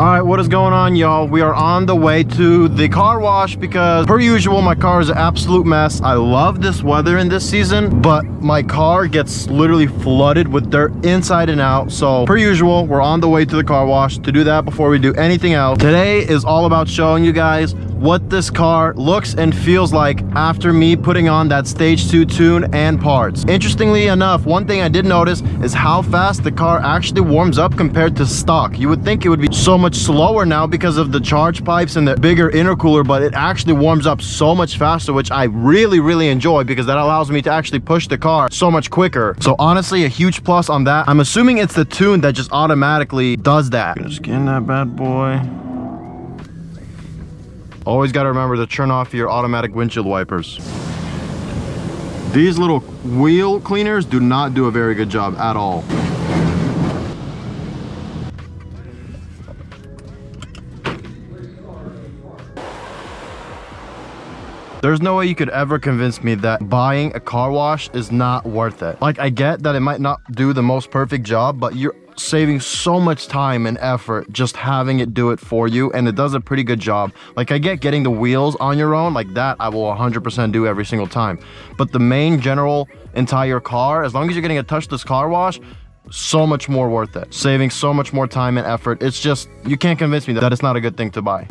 All right, what is going on, y'all? We are on the way to the car wash because, per usual, my car is an absolute mess. I love this weather in this season, but my car gets literally flooded with dirt inside and out. So, per usual, we're on the way to the car wash to do that before we do anything else. Today is all about showing you guys what this car looks and feels like after me putting on that stage 2 tune and parts. Interestingly enough, one thing I did notice is how fast the car actually warms up compared to stock. You would think it would be so much slower now because of the charge pipes and the bigger intercooler, but it actually warms up so much faster, which I really enjoy because that allows me to actually push the car so much quicker. So honestly, a huge plus on that. I'm assuming it's the tune that just automatically does that. Gonna scan that bad boy. Always got to remember to turn off your automatic windshield wipers. These little wheel cleaners do not do a very good job at all. There's no way you could ever convince me that buying a car wash is not worth it. Like, I get that it might not do the most perfect job, but you're saving so much time and effort just having it do it for you, and it does a pretty good job. Like, I get getting the wheels on your own, like that I will 100% do every single time, but the main general entire car, as long as you're getting a touchless car wash, so much more worth it, saving so much more time and effort. It's just, you can't convince me that it's not a good thing to buy.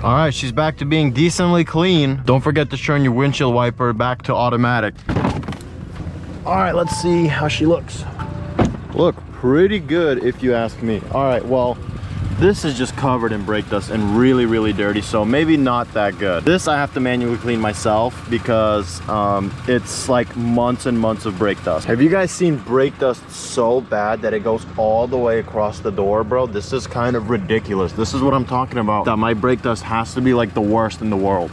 All right, she's back to being decently clean. Don't forget to turn your windshield wiper back to automatic. All right, let's see how she looks. Look, pretty good if you ask me. All right, well, this is just covered in brake dust and really dirty, so maybe not that good. This I have to manually clean myself because it's like months and months of brake dust. Have you guys seen brake dust so bad that it goes all the way across the door, bro? This is kind of ridiculous. This is what I'm talking about, that my brake dust has to be like the worst in the world.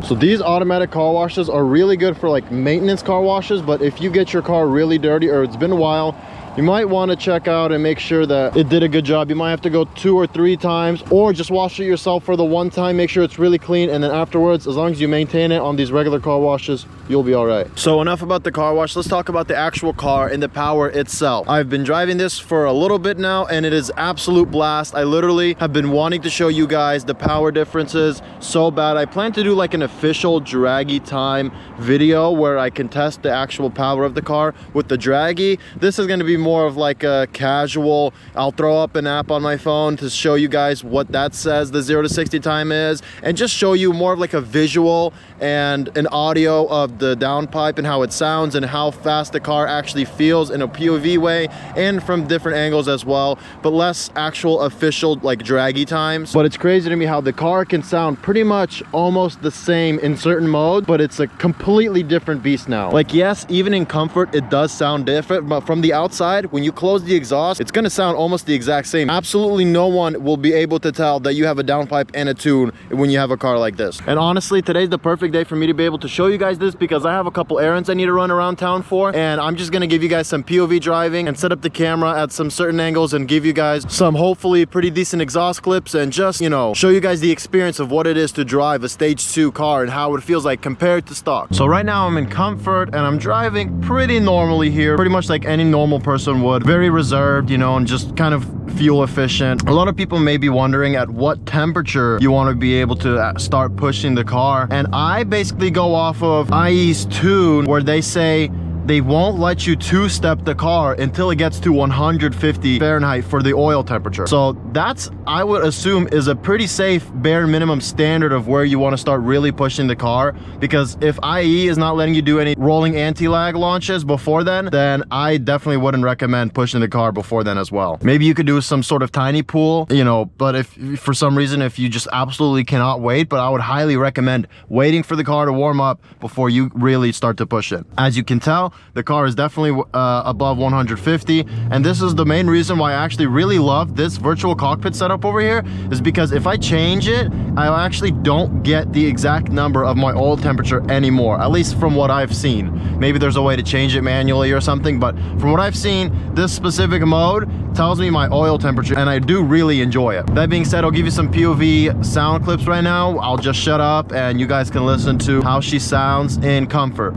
So these automatic car washes are really good for like maintenance car washes, but if you get your car really dirty or it's been a while, you might want to check out and make sure that it did a good job. You might have to go 2 or 3 times, or just wash it yourself for the one time, make sure it's really clean, and then afterwards, as long as you maintain it on these regular car washes, you'll be all right. So enough about the car wash, let's talk about the actual car and the power itself. I've been driving this for a little bit now and it is absolute blast. I literally have been wanting to show you guys the power differences so bad. I plan to do like an official draggy time video where I can test the actual power of the car with the draggy. This is going to be more of like a casual, I'll throw up an app on my phone to show you guys what that says the 0 to 60 time is, and just show you more of like a visual and an audio of the downpipe and how it sounds and how fast the car actually feels in a POV way and from different angles as well, but less actual official like draggy times. But it's crazy to me how the car can sound pretty much almost the same in certain modes, but it's a completely different beast now. Like, yes, even in comfort it does sound different, but from the outside, when you close the exhaust, it's gonna sound almost the exact same. Absolutely no one will be able to tell that you have a downpipe and a tune when you have a car like this. And honestly, today's the perfect day for me to be able to show you guys this because I have a couple errands I need to run around town for, and I'm just gonna give you guys some POV driving and set up the camera at some certain angles and give you guys some hopefully pretty decent exhaust clips and just, you know, show you guys the experience of what it is to drive a stage 2 car and how it feels like compared to stock. So right now I'm in comfort and I'm driving pretty normally here, pretty much like any normal person would. Very reserved, you know, and just kind of fuel efficient. A lot of people may be wondering at what temperature you want to be able to start pushing the car, and I basically go off of IE's tune where they say they won't let you two-step the car until it gets to 150 Fahrenheit for the oil temperature. So that's, I would assume, is a pretty safe bare minimum standard of where you want to start really pushing the car, because if IE is not letting you do any rolling anti-lag launches before then I definitely wouldn't recommend pushing the car before then as well. Maybe you could do some sort of tiny pool, you know, but if for some reason, if you just absolutely cannot wait, but I would highly recommend waiting for the car to warm up before you really start to push it. As you can tell, now, the car is definitely above 150. And this is the main reason why I actually really love this virtual cockpit setup over here, is because if I change it, I actually don't get the exact number of my oil temperature anymore, at least from what I've seen. Maybe there's a way to change it manually or something, but from what I've seen, this specific mode tells me my oil temperature, and I do really enjoy it. That being said, I'll give you some POV sound clips right now. I'll just shut up and you guys can listen to how she sounds in comfort.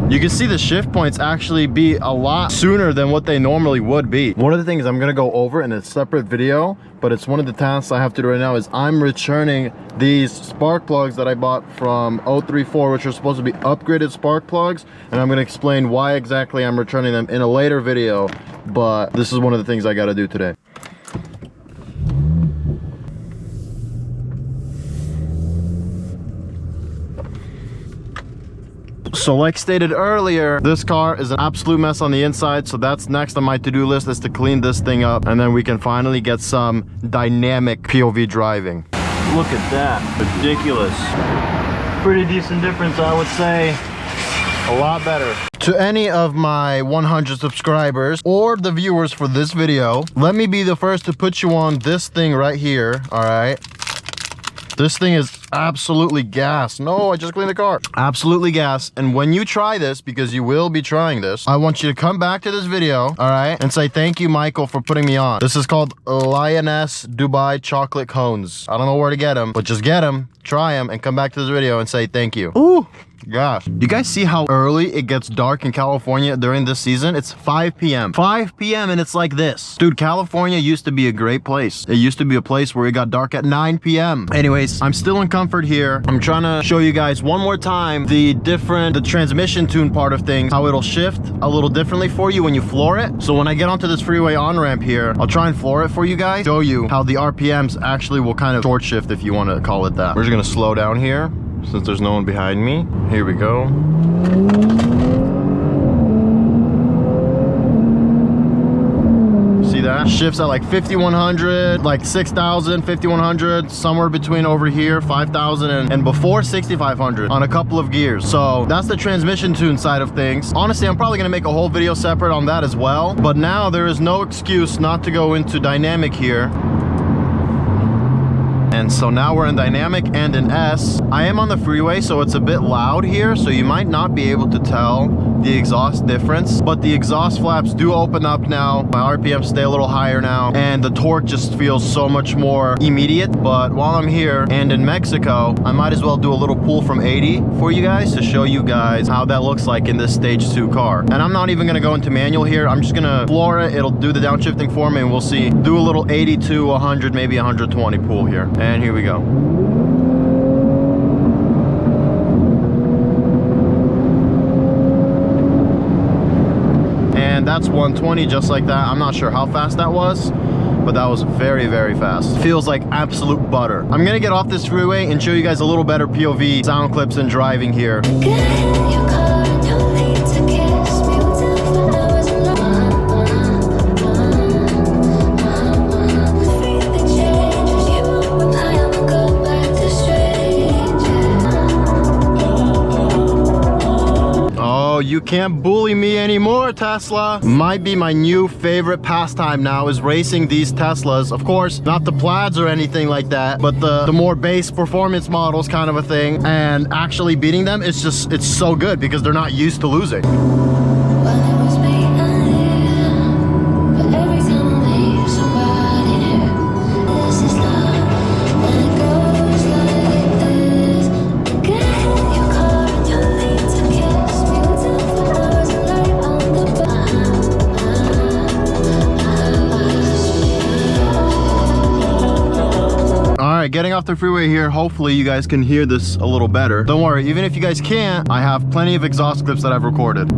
You can see the shift points actually be a lot sooner than what they normally would be. One of the things I'm gonna go over in a separate video, but it's one of the tasks I have to do right now, is I'm returning these spark plugs that I bought from 034, which are supposed to be upgraded spark plugs, and I'm gonna explain why exactly I'm returning them in a later video, but this is one of the things I gotta do today. So like stated earlier, this car is an absolute mess on the inside, so that's next on my to-do list, is to clean this thing up, and then we can finally get some dynamic POV driving. Look at that, ridiculous. Pretty decent difference, I would say. A lot better. To any of my 100 subscribers or the viewers for this video, let me be the first to put you on this thing right here, all right? This thing is absolutely gas. No, I just cleaned the car. Absolutely gas. And when you try this, because you will be trying this, I want you to come back to this video, all right, and say thank you, Michael, for putting me on. This is called Lioness Dubai chocolate cones. I don't know where to get them, but just get them, try them, and come back to this video and say thank you. Ooh. Gosh, you guys see how early it gets dark in California during this season? It's 5 p.m. 5 p.m. and it's like this. Dude, California used to be a great place. It used to be a place where it got dark at 9 p.m. Anyways, I'm still in comfort here. I'm trying to show you guys one more time the transmission tune part of things, how it'll shift a little differently for you when you floor it. So when I get onto this freeway on-ramp here, I'll try and floor it for you guys, show you how the RPMs actually will kind of short shift, if you want to call it that. We're just gonna slow down here, since there's no one behind me. Here we go. See that? Shifts at like 5,100, like 6,000, 5,100, somewhere between over here, 5,000 and before 6,500 on a couple of gears. So that's the transmission tune side of things. Honestly, I'm probably gonna make a whole video separate on that as well. But now there is no excuse not to go into dynamic here. And so now we're in dynamic and in S. I am on the freeway, so it's a bit loud here, so you might not be able to tell the exhaust difference, but the exhaust flaps do open up now. My RPMs stay a little higher now, and the torque just feels so much more immediate. But while I'm here and in Mexico, I might as well do a little pull from 80 for you guys to show you guys how that looks like in this stage 2 car. And I'm not even gonna go into manual here. I'm just gonna floor it. It'll do the downshifting for me, and we'll see. Do a little 80 to 100, maybe 120 pull here. And here we go. And that's 120 just like that. I'm not sure how fast that was, but that was very, very fast. Feels like absolute butter. I'm gonna get off this freeway and show you guys a little better POV sound clips and driving here. You can't bully me anymore, Tesla. Might be my new favorite pastime now, is racing these Teslas. Of course, not the plaids or anything like that, but the more base performance models kind of a thing. And actually beating them, it's so good because they're not used to losing. Getting off the freeway here, hopefully you guys can hear this a little better. Don't worry, even if you guys can't, I have plenty of exhaust clips that I've recorded.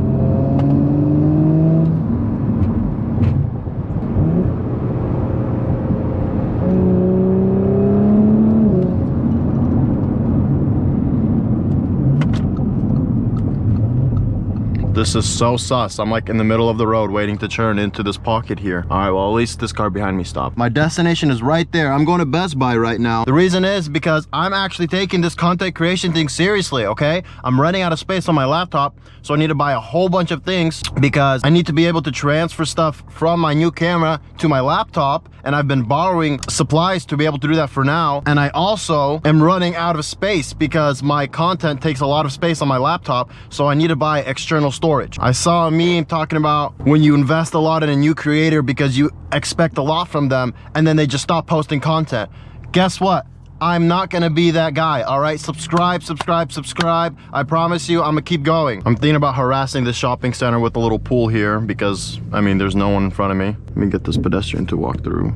This is so sus. I'm like in the middle of the road waiting to turn into this pocket here. All right, well, at least this car behind me stopped. My destination is right there. I'm going to Best Buy right now. The reason is because I'm actually taking this content creation thing seriously, okay? I'm running out of space on my laptop, so I need to buy a whole bunch of things because I need to be able to transfer stuff from my new camera to my laptop, and I've been borrowing supplies to be able to do that for now. And I also am running out of space because my content takes a lot of space on my laptop, so I need to buy external storage. I saw a meme talking about when you invest a lot in a new creator because you expect a lot from them and then they just stop posting content. Guess what? I'm not gonna be that guy, all right? Subscribe, subscribe, subscribe. I promise you, I'm gonna keep going. I'm thinking about harassing this shopping center with a little pool here because, I mean, there's no one in front of me. Let me get this pedestrian to walk through.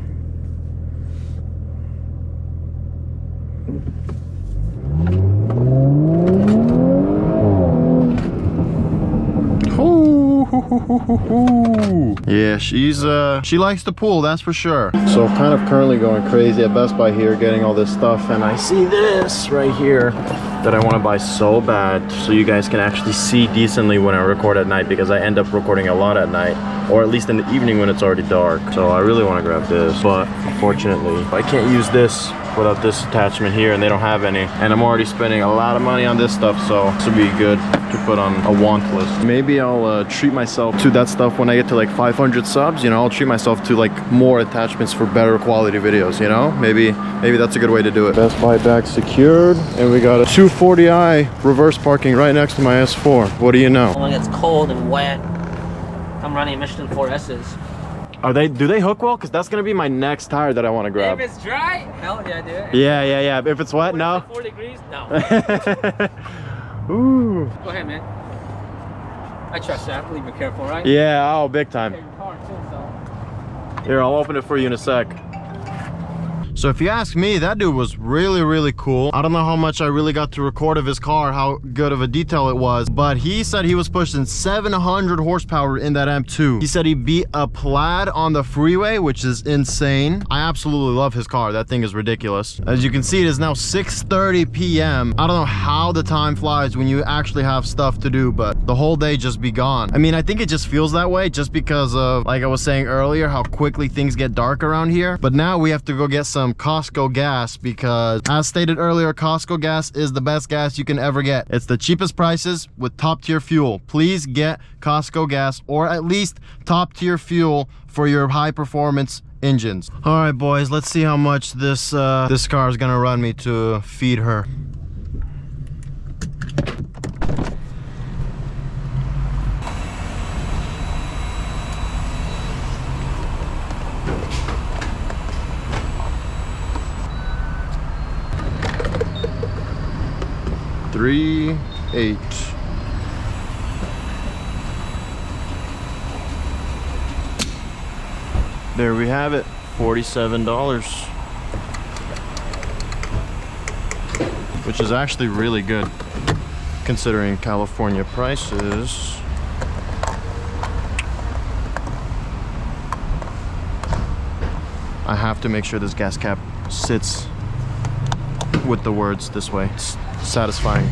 Yeah, she likes the pool, that's for sure. So kind of currently going crazy at Best Buy here, getting all this stuff, and I see this right here that I want to buy so bad, so you guys can actually see decently when I record at night, because I end up recording a lot at night, or at least in the evening when it's already dark. So I really want to grab this, but unfortunately I can't use this without this attachment here, and they don't have any, and I'm already spending a lot of money on this stuff, so this would be good to put on a want list. Maybe I'll treat myself to that stuff when I get to like 500 subs, you know. I'll treat myself to like more attachments for better quality videos, you know. Maybe that's a good way to do it. Best Buy bag secured, and we got a 240i reverse parking right next to my S4. What do you know? When it's cold and wet, I'm running Michelin 4S's. Do they hook well? Because that's gonna be my next tire that I want to grab. If it's dry, hell yeah, dude. Yeah. If it's wet, no. 4 degrees, no. Ooh. Go ahead, man. I trust that. Please be careful, right? Yeah, oh, big time. Your car too, so. Here, I'll open it for you in a sec. So if you ask me, that dude was really cool. I don't know how much I really got to record of his car, how good of a detail it was, but he said he was pushing 700 horsepower in that M2. He said he beat a Plaid on the freeway, which is insane. I absolutely love his car. That thing is ridiculous. As you can see, it is now 6:30 p.m. I don't know how the time flies when you actually have stuff to do, but the whole day just be gone. I mean, I think it just feels that way just because of, like I was saying earlier, how quickly things get dark around here. But now we have to go get some Costco gas because, as stated earlier, Costco gas is the best gas you can ever get. It's the cheapest prices with top tier fuel. Please get Costco gas, or at least top tier fuel for your high performance engines. All right, boys, let's see how much this car is gonna run me to feed her. $3.8. There we have it, $47, which is actually really good considering California prices. I have to make sure this gas cap sits with the words this way. It's satisfying.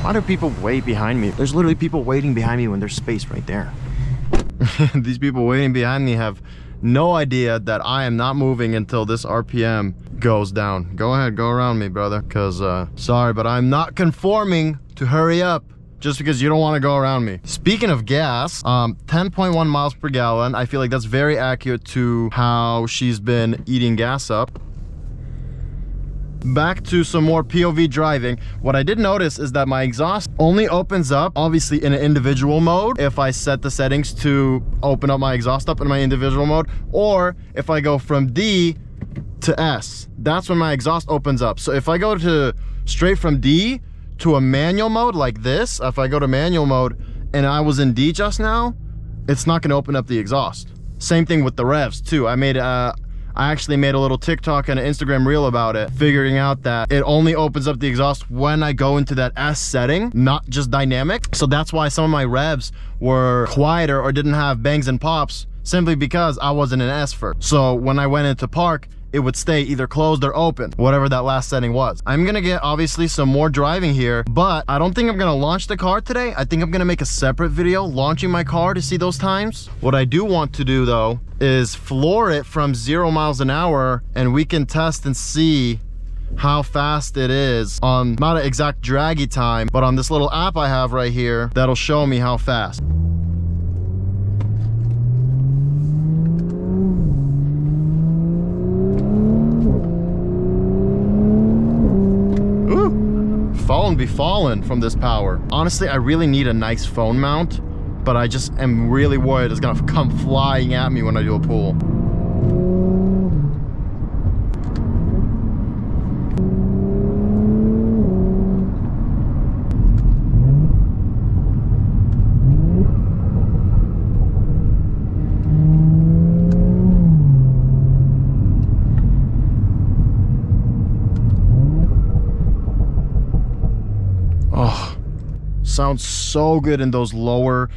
Why do people wait behind me? There's literally people waiting behind me when there's space right there. These people waiting behind me have no idea that I am not moving until this RPM goes down. Go ahead, go around me, brother, because sorry, but I'm not conforming to hurry up just because you don't want to go around me. Speaking of gas, 10.1 miles per gallon. I feel like that's very accurate to how she's been eating gas up. Back to some more POV driving. What I did notice is that my exhaust only opens up, obviously, in an individual mode if I set the settings to open up my exhaust up in my individual mode, or if I go from D to S. That's when my exhaust opens up. So if I go to straight from D to a manual mode like this, if I go to manual mode and I was in D just now, it's not gonna open up the exhaust. Same thing with the revs too. I actually made a little TikTok and an Instagram reel about it, figuring out that it only opens up the exhaust when I go into that S setting, not just dynamic. So that's why some of my revs were quieter or didn't have bangs and pops, simply because I wasn't in S first. So when I went into park, it would stay either closed or open, whatever that last setting was. I'm gonna get obviously some more driving here, but I don't think I'm gonna launch the car today. I think I'm gonna make a separate video launching my car to see those times. What I do want to do though is floor it from 0 miles an hour, and we can test and see how fast it is on not an exact draggy time, but on this little app I have right here that'll show me how fast. Phone be falling from this power. Honestly, I really need a nice phone mount, but I just am really worried it's gonna come flying at me when I do a pull. Oh, sounds so good in those lower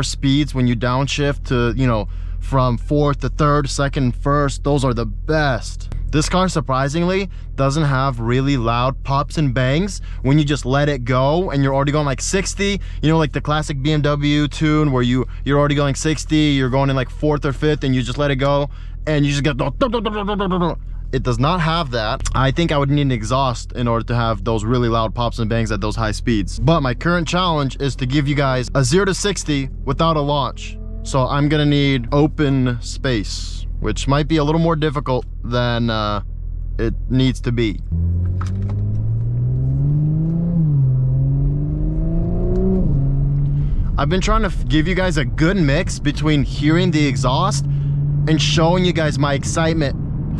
speeds when you downshift to, you know, from fourth to third, second, first. Those are the best. This car surprisingly doesn't have really loud pops and bangs when you just let it go and you're already going like 60, you know, like the classic BMW tune where you're already going 60, you're going in like fourth or fifth and you just let it go and you just get the. It does not have that. I think I would need an exhaust in order to have those really loud pops and bangs at those high speeds. But my current challenge is to give you guys a 0 to 60 without a launch. So I'm gonna need open space, which might be a little more difficult than it needs to be. I've been trying to give you guys a good mix between hearing the exhaust and showing you guys my excitement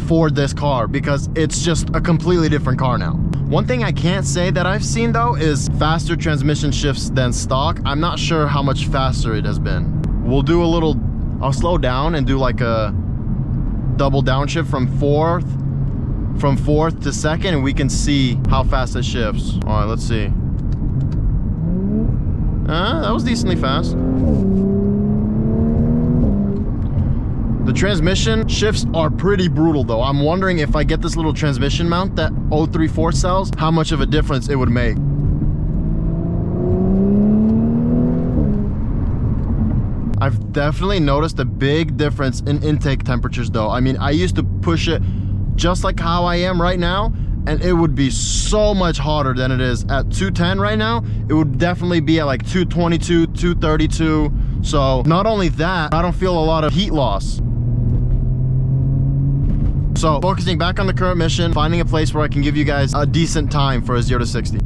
for this car, because it's just a completely different car now. One thing I can't say that I've seen though is faster transmission shifts than stock. I'm not sure how much faster it has been. We'll do a little, I'll slow down and do like a double downshift from fourth to second, and we can see how fast it shifts. All right, let's see. That was decently fast. The transmission shifts are pretty brutal though. I'm wondering if I get this little transmission mount that 034 sells, how much of a difference it would make. I've definitely noticed a big difference in intake temperatures though. I mean, I used to push it just like how I am right now, and it would be so much hotter than it is at 210 right now. It would definitely be at like 222, 232. So not only that, I don't feel a lot of heat loss. So focusing back on the current mission, finding a place where I can give you guys a decent time for a 0 to 60.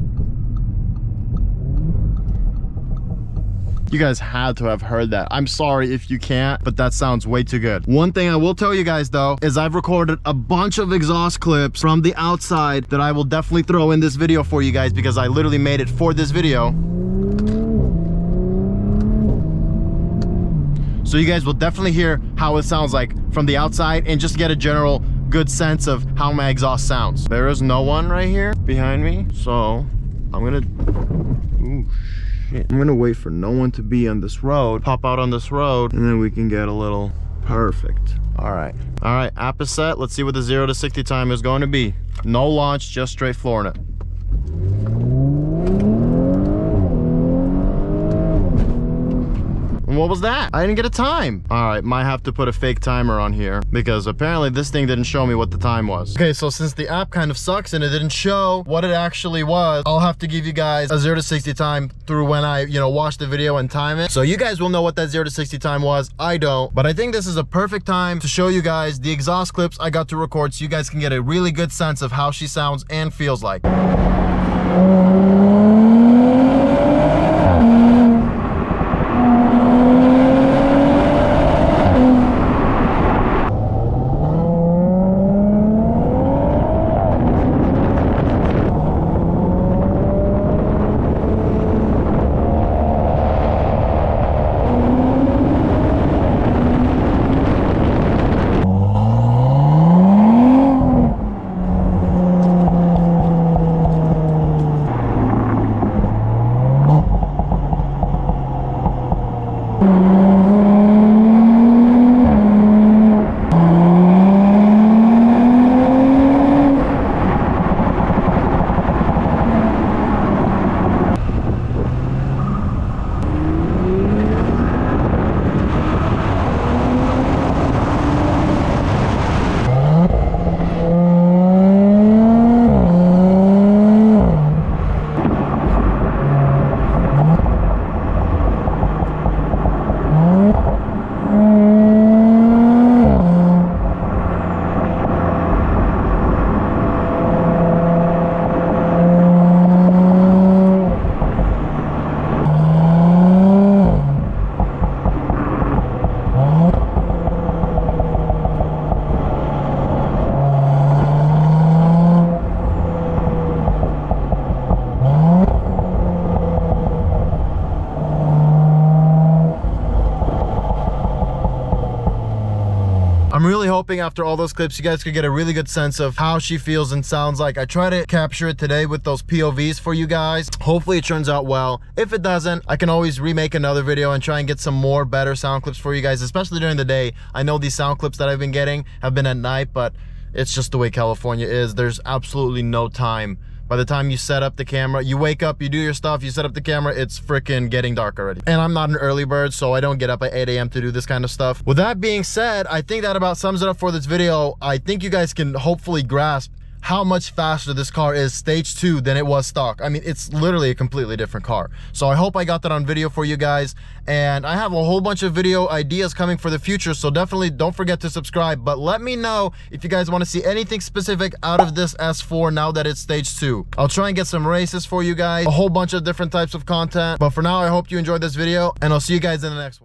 You guys had to have heard that. I'm sorry if you can't, but that sounds way too good. One thing I will tell you guys though, is I've recorded a bunch of exhaust clips from the outside that I will definitely throw in this video for you guys, because I literally made it for this video. So you guys will definitely hear how it sounds like from the outside and just get a general good sense of how my exhaust sounds. There is no one right here behind me, so I'm gonna, ooh, shit. I'm gonna wait for no one to be on this road, pop out on this road, and then we can get a little perfect. All right, app is set. Let's see what the 0 to 60 time is going to be. No launch, just straight flooring it. What was that? I didn't get a time. All right, might have to put a fake timer on here because apparently this thing didn't show me what the time was. Okay, so since the app kind of sucks and it didn't show what it actually was, I'll have to give you guys a 0 to 60 time through when I, you know, watch the video and time it. So you guys will know what that 0 to 60 time was. I don't, but I think this is a perfect time to show you guys the exhaust clips I got to record so you guys can get a really good sense of how she sounds and feels like. I'm really hoping after all those clips, you guys could get a really good sense of how she feels and sounds like. I try to capture it today with those POVs for you guys. Hopefully it turns out well. If it doesn't, I can always remake another video and try and get some more better sound clips for you guys, especially during the day. I know these sound clips that I've been getting have been at night, but it's just the way California is. There's absolutely no time. By the time you set up the camera, you wake up, you do your stuff, you set up the camera, it's freaking getting dark already. And I'm not an early bird, so I don't get up at 8 a.m. to do this kind of stuff. With that being said, I think that about sums it up for this video. I think you guys can hopefully grasp how much faster this car is stage 2 than it was stock. I mean, it's literally a completely different car. So I hope I got that on video for you guys. And I have a whole bunch of video ideas coming for the future, so definitely don't forget to subscribe. But let me know if you guys want to see anything specific out of this S4 now that it's stage 2. I'll try and get some races for you guys, a whole bunch of different types of content. But for now, I hope you enjoyed this video, and I'll see you guys in the next one.